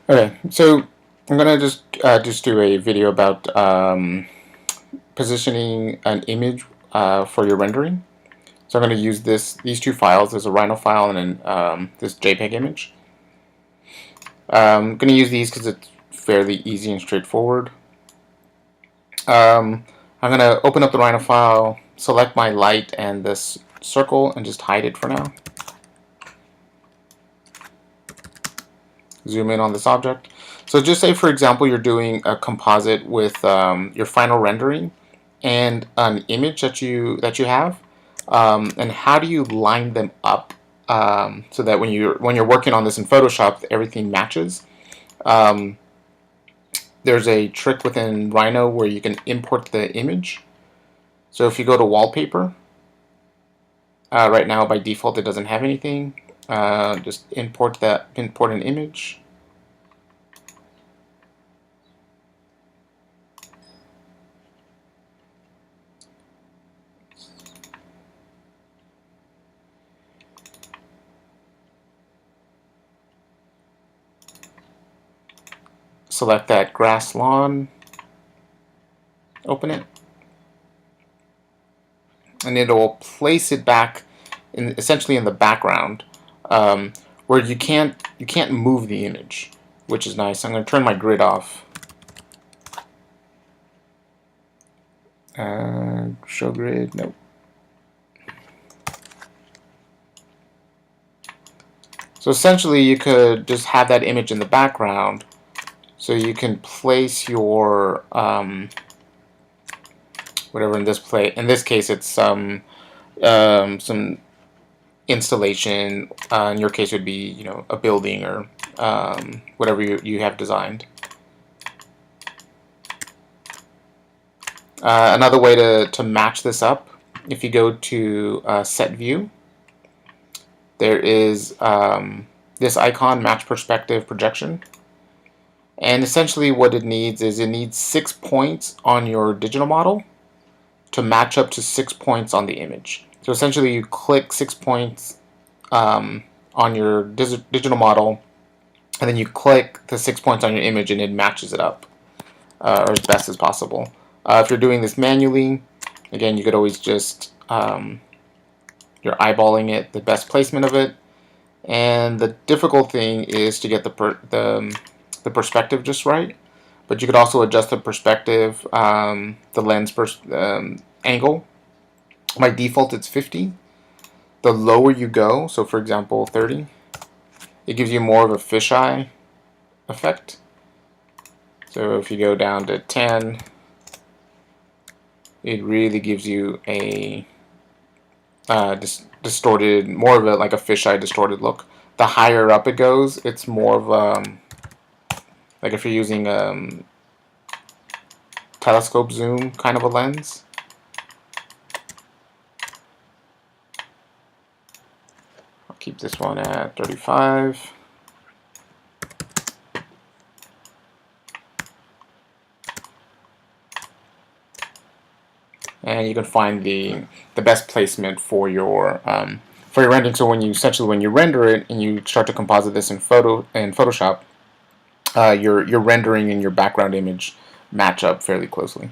Okay, so I'm gonna just do a video about positioning an image for your rendering. So I'm going to use these two files. There's a Rhino file and then this JPEG image. I'm going to use these because it's fairly easy and straightforward. I'm going to open up the Rhino file, select my light and this circle, and just hide it for now. Zoom in on this object. So just say, for example, you're doing a composite with your final rendering and an image that you have, and how do you line them up so that when you're working on this in Photoshop, everything matches. There's a trick within Rhino where you can import the image. So if you go to wallpaper, right now by default it doesn't have anything. Just import an image. Select that grass lawn, open it, and it'll place it back essentially in the background, where you can't move the image, which is nice. I'm going to turn my grid off. Show grid, nope. So essentially you could just have that image in the background, so you can place your whatever in this case it's some installation. In your case, it would be a building or whatever you have designed. Another way to match this up, if you go to Set View, there is this icon, Match Perspective Projection. And essentially what it needs is it needs 6 points on your digital model to match up to 6 points on the image. So essentially you click 6 points on your digital model, and then you click the 6 points on your image and it matches it up or as best as possible. If you're doing this manually, again, you could always just you're eyeballing it, the best placement of it, and the difficult thing is to get the perspective just right. But you could also adjust the perspective, the lens angle. By default, it's 50. The lower you go, so for example 30, it gives you more of a fisheye effect. So if you go down to 10, it really gives you a distorted, more of a like a fisheye distorted look. The higher up it goes, it's more of like if you're using telescope zoom kind of a lens. I'll keep this one at 35. And you can find the best placement for your rendering. So when you render it and you start to composite this in Photoshop, your rendering and your background image match up fairly closely.